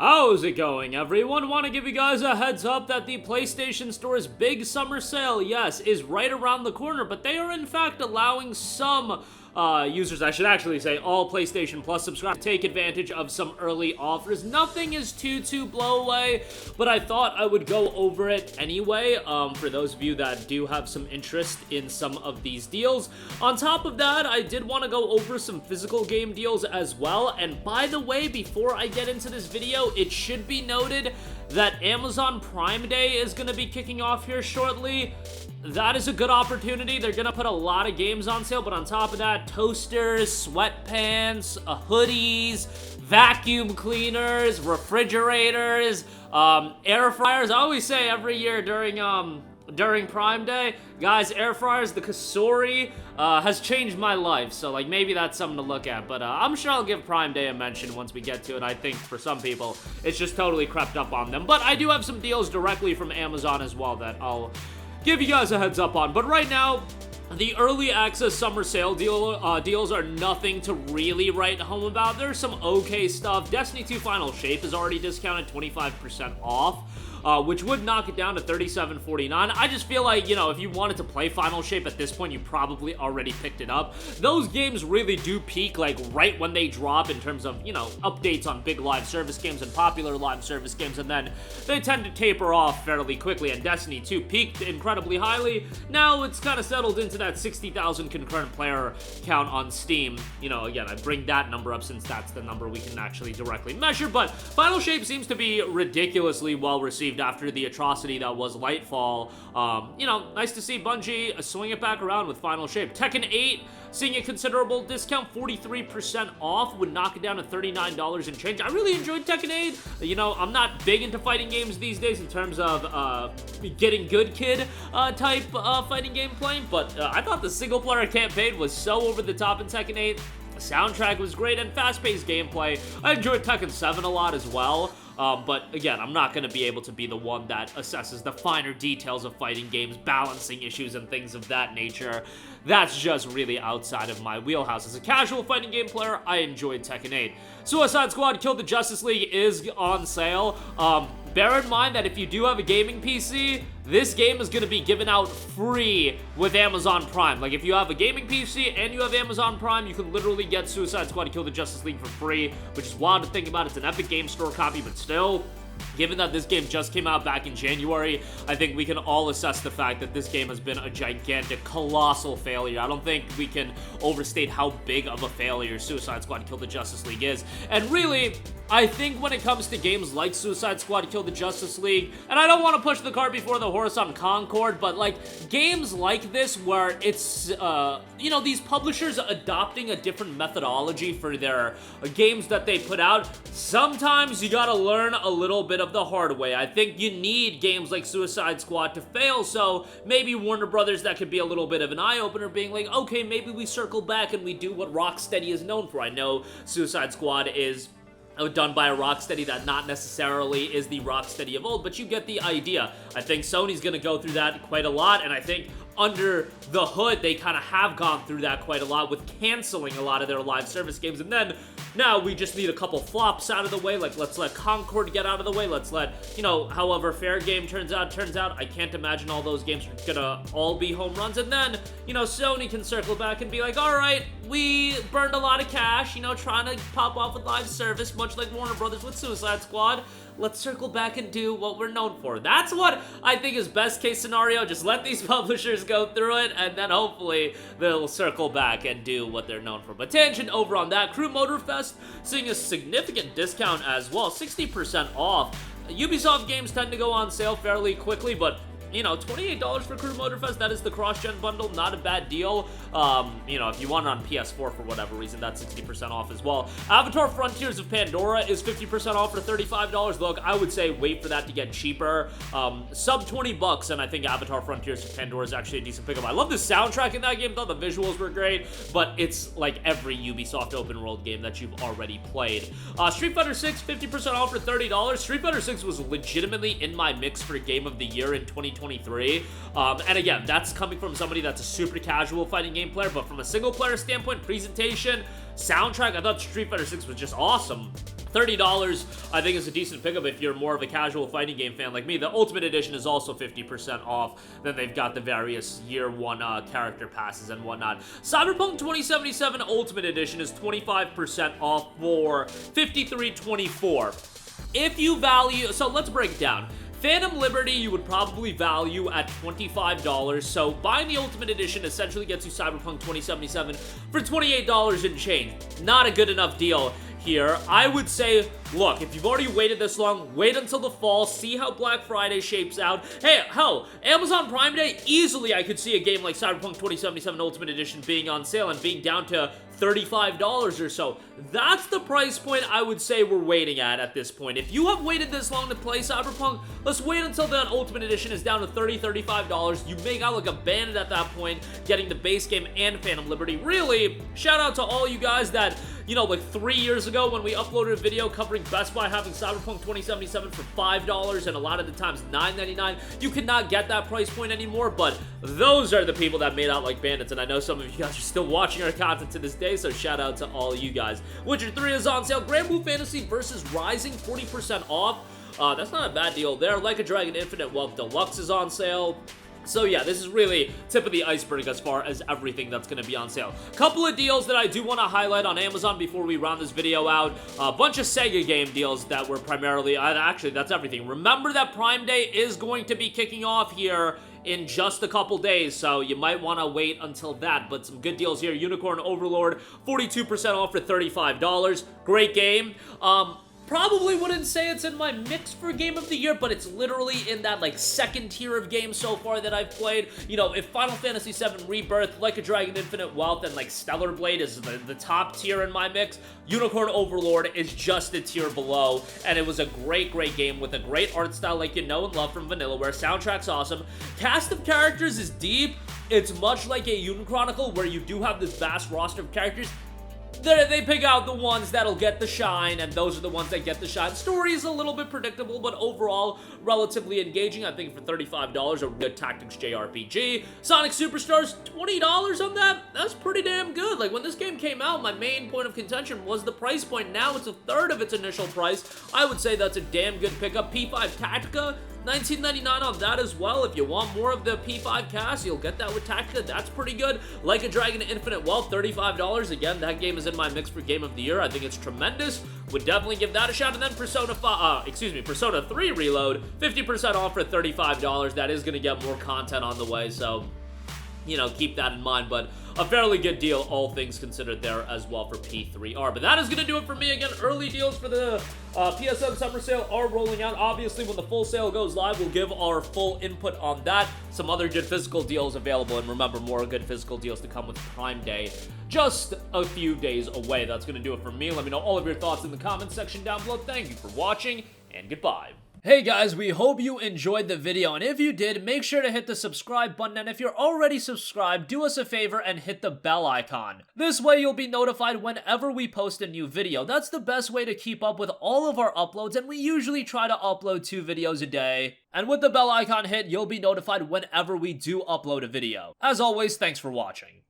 How's it going, everyone? Want to give you guys a heads up that the PlayStation Store's big summer sale, yes, is right around the corner, but they are in fact allowing some users, I should actually say all PlayStation Plus subscribers, to take advantage of some early offers. Nothing is too blow away, but I thought I would go over it anyway, for those of you that do have some interest in some of these deals. On top of that, I did want to go over some physical game deals as well, and by the way, before I get into this video, it should be noted that Amazon Prime Day is going to be kicking off here shortly. That is a good opportunity. They're gonna put a lot of games on sale, but on top of that, toasters, sweatpants, hoodies, vacuum cleaners, refrigerators, air fryers. I always say every year during Prime Day, guys, air fryers, the Kasori, has changed my life, so like maybe that's something to look at, but I'm sure I'll give Prime Day a mention once we get to it. I think for some people, it's just totally crept up on them, but I do have some deals directly from Amazon as well that I'll give you guys a heads up on. But right now, the early access summer sale deals are nothing to really write home about. There's some okay stuff. Destiny 2 Final Shape is already discounted 25% off. Which would knock it down to $37.49. I just feel like, you know, if you wanted to play Final Shape at this point, you probably already picked it up. Those games really do peak, like, right when they drop in terms of, you know, updates on big live service games and popular live service games, and then they tend to taper off fairly quickly, and Destiny 2 peaked incredibly highly. Now it's kind of settled into that 60,000 concurrent player count on Steam. You know, again, I bring that number up since that's the number we can actually directly measure, but Final Shape seems to be ridiculously well received after the atrocity that was Lightfall. You know, nice to see Bungie swing it back around with Final Shape. Tekken 8 seeing a considerable discount, 43% off, would knock it down to $39 and change. I really enjoyed Tekken 8. You know, I'm not big into fighting games these days in terms of getting good kid type fighting game playing, but I thought the single player campaign was so over the top in Tekken 8. The soundtrack was great and fast-paced gameplay. I enjoyed Tekken 7 a lot as well. But again, I'm not going to be able to be the one that assesses the finer details of fighting games, balancing issues, and things of that nature. That's just really outside of my wheelhouse. As a casual fighting game player, I enjoyed Tekken 8. Suicide Squad Kill the Justice League is on sale. Bear in mind that if you do have a gaming PC, this game is going to be given out free with Amazon Prime. Like, if you have a gaming PC and you have Amazon Prime, you can literally get Suicide Squad Kill the Justice League for free, which is wild to think about. It's an Epic Game Store copy, but still, given that this game just came out back in January, I think we can all assess the fact that this game has been a gigantic, colossal failure. I don't think we can overstate how big of a failure Suicide Squad Kill the Justice League is. And really, I think when it comes to games like Suicide Squad Kill the Justice League, and I don't want to push the cart before the horse on Concord, but like games like this where it's, you know, these publishers adopting a different methodology for their games that they put out, sometimes you gotta learn a little bit of the hard way. I think you need games like Suicide Squad to fail, so maybe Warner Brothers, that could be a little bit of an eye-opener, being like, okay, maybe we circle back and we do what Rocksteady is known for. I know Suicide Squad is done by a Rocksteady that not necessarily is the Rocksteady of old, but you get the idea. I think Sony's gonna go through that quite a lot, and I think under the hood, they kind of have gone through that quite a lot with canceling a lot of their live service games, and then now we just need a couple flops out of the way. Like, let's let Concord get out of the way. Let's let, you know, however Fair Game turns out. I can't imagine all those games are gonna all be home runs, and then, you know, Sony can circle back and be like, all right, we burned a lot of cash, you know, trying to pop off with live service, much like Warner Brothers with Suicide Squad. Let's circle back and do what we're known for. That's what I think is best case scenario. Just let these publishers go through it, and then hopefully they'll circle back and do what they're known for. But tangent over on that, Crew Motorfest seeing a significant discount as well, 60% off. Ubisoft games tend to go on sale fairly quickly, but you know, $28 for Crew Motorfest, that is the cross-gen bundle, not a bad deal. You know, if you want it on PS4 for whatever reason, that's 60% off as well. Avatar Frontiers of Pandora is 50% off for $35. Look, I would say wait for that to get cheaper. Sub 20 bucks, and I think Avatar Frontiers of Pandora is actually a decent pickup. I love the soundtrack in that game, though. The visuals were great, but it's like every Ubisoft open world game that you've already played. Street Fighter 6, 50% off for $30. Street Fighter 6 was legitimately in my mix for Game of the Year in 2023. And again, that's coming from somebody that's a super casual fighting game player, but from a single player standpoint, presentation, Soundtrack, I thought Street Fighter 6 was just awesome. $30, I think, is a decent pickup if you're more of a casual fighting game fan like me. The Ultimate Edition is also 50% off. Then they've got the various year one character passes and whatnot. Cyberpunk 2077 Ultimate Edition is 25% off for $53.24. If you value, so let's break it down. Phantom Liberty you would probably value at $25, so buying the Ultimate Edition essentially gets you Cyberpunk 2077 for $28 and change. Not a good enough deal here. I would say, look, if you've already waited this long, wait until the fall, see how Black Friday shapes out. Hey, hell, Amazon Prime Day, easily I could see a game like Cyberpunk 2077 Ultimate Edition being on sale and being down to $35 or so. That's the price point I would say we're waiting at this point. If you have waited this long to play Cyberpunk, let's wait until that Ultimate Edition is down to $35. You make out like a bandit at that point, getting the base game and Phantom Liberty. Really, shout out to all you guys that, you know, like 3 years ago when we uploaded a video covering Best Buy having Cyberpunk 2077 for $5 and a lot of the times $9.99. You cannot get that price point anymore, but those are the people that made out like bandits, and I know some of you guys are still watching our content to this day, so shout out to all you guys. Witcher 3 is on sale. Grand Blue Fantasy versus Rising, 40% off. That's not a bad deal there. Like a Dragon Infinite Wealth Deluxe is on sale. So yeah, this is really tip of the iceberg as far as everything that's going to be on sale. Couple of deals that I do want to highlight on Amazon before we round this video out. A bunch of Sega game deals that were primarily, actually that's everything. Remember that Prime Day is going to be kicking off here in just a couple days, so you might want to wait until that, but some good deals here. Unicorn Overlord, 42% off for $35. Great game. Probably wouldn't say it's in my mix for Game of the Year, but it's literally in that, like, second tier of games so far that I've played. You know, if Final Fantasy VII Rebirth, Like a Dragon Infinite Wealth, and, like, Stellar Blade is the top tier in my mix, Unicorn Overlord is just a tier below, and it was a great, great game with a great art style like you know and love from Vanillaware. Soundtrack's awesome. Cast of characters is deep. It's much like a Union Chronicle, where you do have this vast roster of characters. They pick out the ones that'll get the shine, and those are the ones that get the shine. Story is a little bit predictable, but overall, relatively engaging. I think for $35, a good tactics JRPG. Sonic Superstars, $20 on that? That's pretty damn good. Like, when this game came out, my main point of contention was the price point. Now it's a third of its initial price. I would say that's a damn good pickup. P5 Tactica, $19.99 on that as well. If you want more of the P5 cast, you'll get that with Tactica. That's pretty good. Like a Dragon Infinite Wealth, $35. Again, that game is in my mix for Game of the Year. I think it's tremendous. Would definitely give that a shot. And then Persona 3 Reload, 50% off for $35. That is going to get more content on the way, so, you know, keep that in mind. But a fairly good deal, all things considered, there as well for P3R. But that is going to do it for me. Again, early deals for the PSN Summer Sale are rolling out. Obviously, when the full sale goes live, we'll give our full input on that. Some other good physical deals available, and remember, more good physical deals to come with Prime Day just a few days away. That's going to do it for me. Let me know all of your thoughts in the comments section down below. Thank you for watching, and goodbye. Hey guys, we hope you enjoyed the video, and if you did, make sure to hit the subscribe button, and if you're already subscribed, do us a favor and hit the bell icon. This way you'll be notified whenever we post a new video. That's the best way to keep up with all of our uploads, and we usually try to upload 2 videos a day. And with the bell icon hit, you'll be notified whenever we do upload a video. As always, thanks for watching.